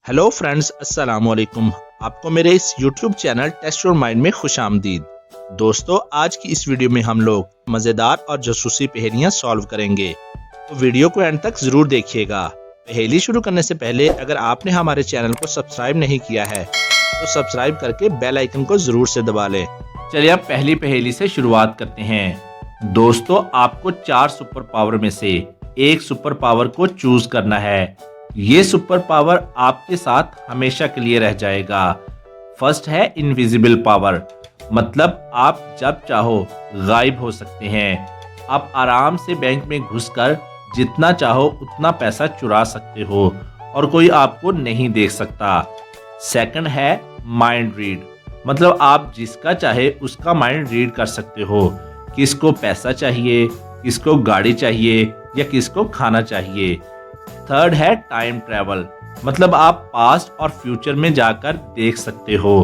Hello friends, अस्सलाम वालेकुम। आपको मेरे इस YouTube channel test your mind में खुशामदीद। दोस्तों, आज की इस वीडियो में हम लोग मज़ेदार और जासूसी पहेलियां सॉल्व करेंगे, तो वीडियो को एंड तक ज़रूर देखिएगा। पहेली शुरू करने से पहले अगर आपने हमारे चैनल को सब्सक्राइब नहीं किया है तो सब्सक्राइब करके बेल आइकन को ज़रूर से दबा लें। चलिए अब पहली पहेली से शुरुआत करते हैं। दोस्तों, आपको 4 सुपर पावर में से एक सुपर पावर को चूज करना है। ये सुपर पावर आपके साथ हमेशा के लिए रह जाएगा। फर्स्ट है इनविजिबल पावर, मतलब आप जब चाहो गायब हो सकते हैं। आप आराम से बैंक में घुसकर जितना चाहो उतना पैसा चुरा सकते हो और कोई आपको नहीं देख सकता। सेकंड है माइंड रीड, मतलब आप जिसका चाहे उसका माइंड रीड कर सकते हो। किसको पैसा चाहिए, किसको गाड़ी चाहिए या किसको खाना चाहिए। थर्ड है टाइम ट्रैवल, मतलब आप पास्ट और फ्यूचर में जाकर देख सकते हो।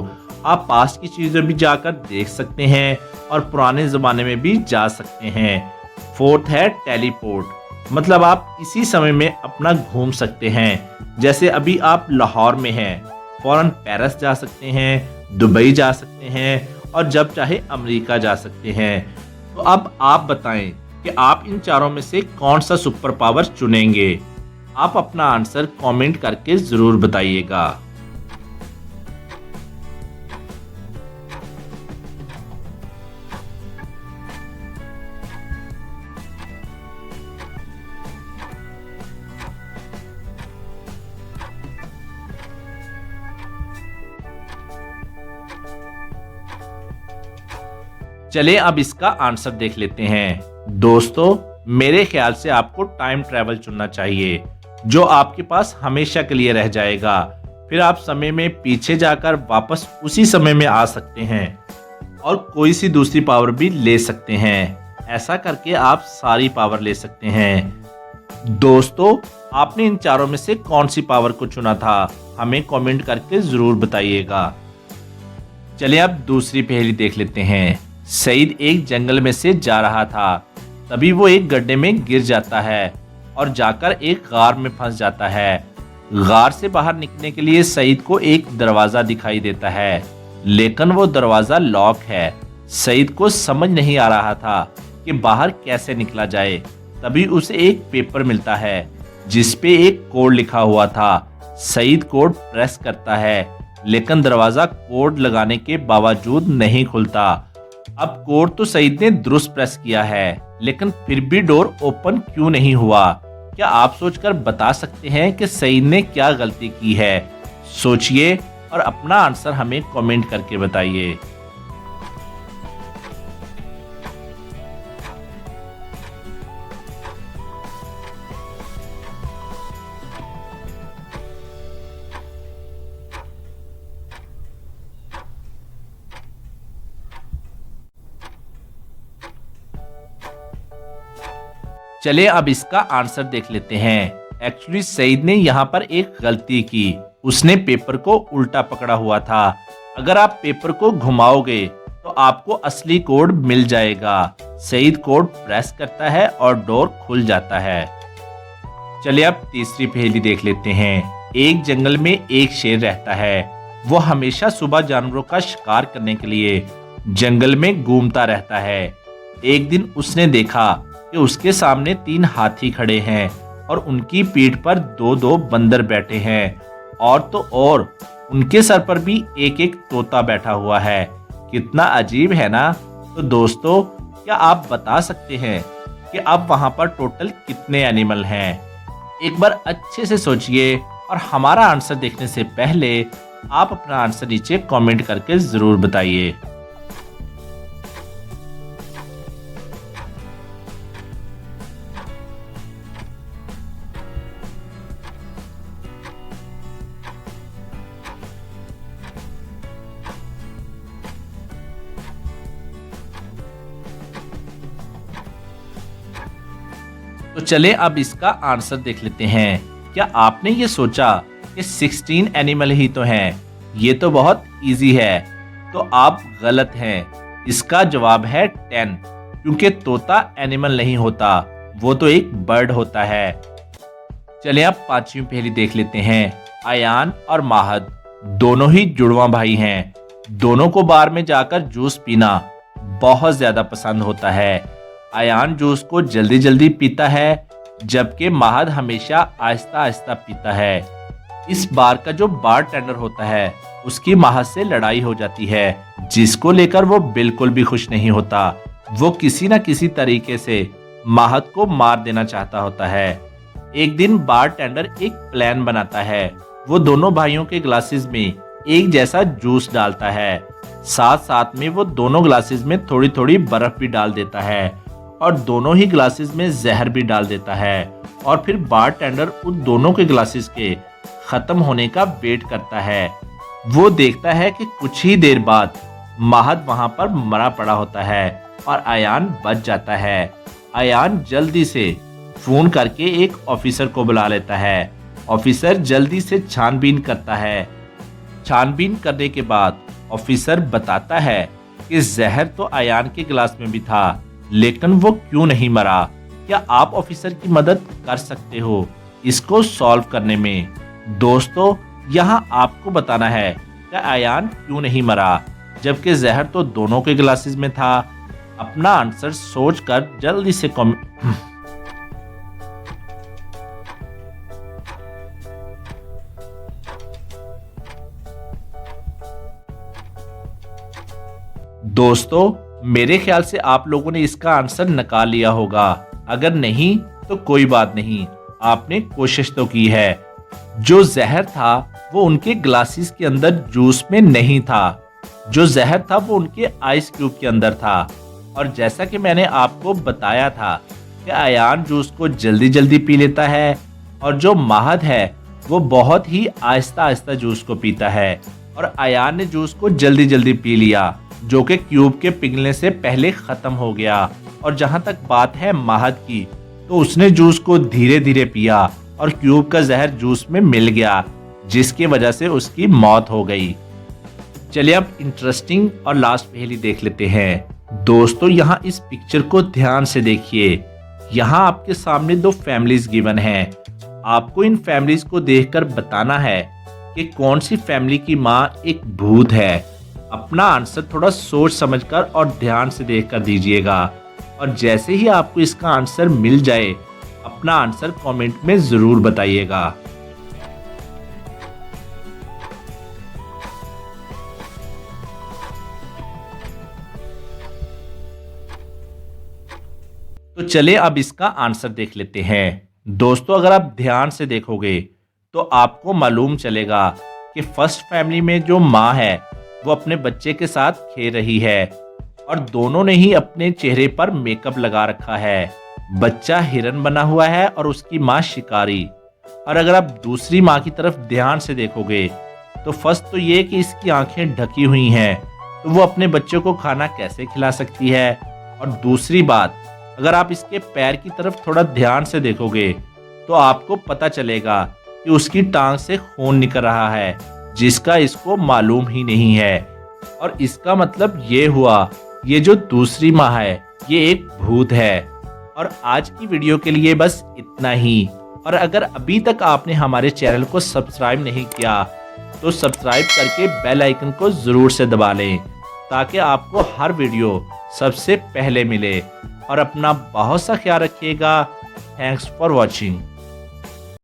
आप पास्ट की चीज़ें भी जाकर देख सकते हैं और पुराने ज़माने में भी जा सकते हैं। फोर्थ है टेलीपोर्ट, मतलब आप इसी समय में अपना घूम सकते हैं। जैसे अभी आप लाहौर में हैं, फौरन पेरिस जा सकते हैं, दुबई जा सकते हैं और जब चाहे अमेरिका जा सकते हैं। तो अब आप बताएं कि आप इन चारों में से कौन सा सुपर पावर चुनेंगे। आप अपना आंसर कमेंट करके जरूर बताइएगा। चलिए अब इसका आंसर देख लेते हैं। दोस्तों, मेरे ख्याल से आपको टाइम ट्रैवल चुनना चाहिए, जो आपके पास हमेशा के लिए रह जाएगा। फिर आप समय में पीछे जाकर वापस उसी समय में आ सकते हैं और कोई सी दूसरी पावर भी ले सकते हैं। ऐसा करके आप सारी पावर ले सकते हैं। दोस्तों, आपने इन चारों में से कौन सी पावर को चुना था, हमें कमेंट करके जरूर बताइएगा। चलिए अब दूसरी पहेली देख लेते हैं। सईद एक जंगल में से जा रहा था, तभी वो एक गड्ढे में गिर जाता है और जाकर एक गार में फंस जाता है। गार से बाहर निकलने के लिए सईद को एक दरवाजा दिखाई देता है, लेकिन वो दरवाजा लॉक है। सईद को समझ नहीं आ रहा था कि बाहर कैसे निकला जाए। तभी उसे एक पेपर मिलता है जिस पे एक कोड लिखा हुआ था। सईद कोड प्रेस करता है, लेकिन दरवाजा कोड लगाने के बावजूद नहीं खुलता। अब कोड तो सईद ने दुरुस्त प्रेस किया है, लेकिन फिर भी डोर ओपन क्यों नहीं हुआ। क्या आप सोचकर बता सकते हैं कि सईद ने क्या गलती की है? सोचिए और अपना आंसर हमें कमेंट करके बताइए। चलिए अब इसका आंसर देख लेते हैं। एक्चुअली सईद ने यहाँ पर एक गलती की, उसने पेपर को उल्टा पकड़ा हुआ था। अगर आप पेपर को घुमाओगे तो आपको असली कोड मिल जाएगा। सईद कोड प्रेस करता है और डोर खुल जाता है। चलिए अब तीसरी पहेली देख लेते हैं। एक जंगल में एक शेर रहता है। वो हमेशा सुबह जानवरों का शिकार करने के लिए जंगल में घूमता रहता है। एक दिन उसने देखा कि उसके सामने 3 हाथी खड़े हैं और उनकी पीठ पर 2-2 बंदर बैठे हैं, और तो और उनके सर पर भी एक-एक तोता बैठा हुआ है। कितना अजीब है ना। तो दोस्तों, क्या आप बता सकते हैं कि अब वहां पर टोटल कितने एनिमल हैं? एक बार अच्छे से सोचिए और हमारा आंसर देखने से पहले आप अपना आंसर नीचे कमेंट करके जरूर बताइए। तो चले अब इसका आंसर देख लेते हैं। क्या आपने ये सोचा कि 16 एनिमल ही तो हैं? ये तो बहुत इजी है। तो आप गलत हैं। इसका जवाब है 10, क्योंकि तोता एनिमल नहीं होता, वो तो एक बर्ड होता है। चलिए अब 5वीं पहेली देख लेते हैं। अयान और माहद दोनों ही जुड़वा भाई हैं। दोनों को बार में जाकर जूस पीना बहुत ज्यादा पसंद होता है। अयान जूस को जल्दी जल्दी पीता है, जबकि माहद हमेशा आहिस्ता आहिस्ता पीता है। इस बार का जो बार टेंडर होता है उसकी माहद से लड़ाई हो जाती है, जिसको लेकर वो बिल्कुल भी खुश नहीं होता। वो किसी न किसी तरीके से माहद को मार देना चाहता होता है। एक दिन बार टेंडर एक प्लान बनाता है। वो दोनों भाइयों के ग्लासेस में एक जैसा जूस डालता है, साथ साथ में वो दोनों ग्लासेस में थोड़ी थोड़ी बर्फ भी डाल देता है और दोनों ही ग्लासेस में जहर भी डाल देता है। और फिर बार टेंडर उन दोनों के ग्लासेस के खत्म होने का वेट करता है। वो देखता है कि कुछ ही देर बाद माहद वहां पर मरा पड़ा होता है और अयान बच जाता है। अयान जल्दी से फोन करके एक ऑफिसर को बुला लेता है। ऑफिसर जल्दी से छानबीन करता है। छानबीन करने के बाद ऑफिसर बताता है कि जहर तो अयान के गिलास में भी था, लेकिन वो क्यों नहीं मरा। क्या आप ऑफिसर की मदद कर सकते हो इसको सॉल्व करने में? दोस्तों, यहाँ आपको बताना है कि अयान क्यों नहीं मरा, जबकि जहर तो दोनों के ग्लासेस में था। अपना आंसर सोचकर जल्दी से दोस्तों, मेरे ख्याल से आप लोगों ने इसका आंसर निकाल लिया होगा। अगर नहीं तो कोई बात नहीं, आपने कोशिश तो की है। जो जहर था वो उनके ग्लासेस के अंदर जूस में नहीं था। जो जहर था वो उनके आइस क्यूब के अंदर था। और जैसा कि मैंने आपको बताया था कि अयान जूस को जल्दी जल्दी पी लेता है और जो माहद है वो बहुत ही आहिस्ता आहिस्ता जूस को पीता है। और अयान ने जूस को जल्दी जल्दी पी लिया, जो कि क्यूब के पिघलने से पहले खत्म हो गया। और जहां तक बात है माहद की, तो उसने जूस को धीरे धीरे पिया और क्यूब का जहर जूस में मिल गया, जिसकी वजह से उसकी मौत हो गई। चलिए अब इंटरेस्टिंग और लास्ट पहेली देख लेते हैं। दोस्तों, यहाँ इस पिक्चर को ध्यान से देखिए। यहाँ आपके सामने दो फैमिलीज गिवन हैं। आपको इन फैमिलीज को देखकर बताना है कि कौन सी फैमिली की माँ एक भूत है। अपना आंसर थोड़ा सोच समझकर और ध्यान से देखकर दीजिएगा। और जैसे ही आपको इसका आंसर मिल जाए, अपना आंसर कमेंट में जरूर बताइएगा। तो चलिए अब इसका आंसर देख लेते हैं। दोस्तों, अगर आप ध्यान से देखोगे तो आपको मालूम चलेगा कि फर्स्ट फैमिली में जो माँ है वो अपने बच्चे के साथ खेल रही है और दोनों ने ही अपने चेहरे पर मेकअप लगा रखा है। बच्चा हिरन बना हुआ है और उसकी माँ शिकारी। और अगर आप दूसरी माँ की तरफ ध्यान से देखोगे तो फर्स्ट तो ये कि इसकी आंखें ढकी हुई हैं, तो वो अपने बच्चों को खाना कैसे खिला सकती है। और दूसरी बात, अगर आप इसके पैर की तरफ थोड़ा ध्यान से देखोगे तो आपको पता चलेगा कि उसकी टांग से खून निकल रहा है, जिसका इसको मालूम ही नहीं है। और इसका मतलब ये हुआ, ये जो दूसरी माँ है ये एक भूत है। और आज की वीडियो के लिए बस इतना ही। और अगर अभी तक आपने हमारे चैनल को सब्सक्राइब नहीं किया तो सब्सक्राइब करके बेल आइकन को जरूर से दबा लें, ताकि आपको हर वीडियो सबसे पहले मिले। और अपना बहुत सा ख्याल रखिएगा। Thanks for watching.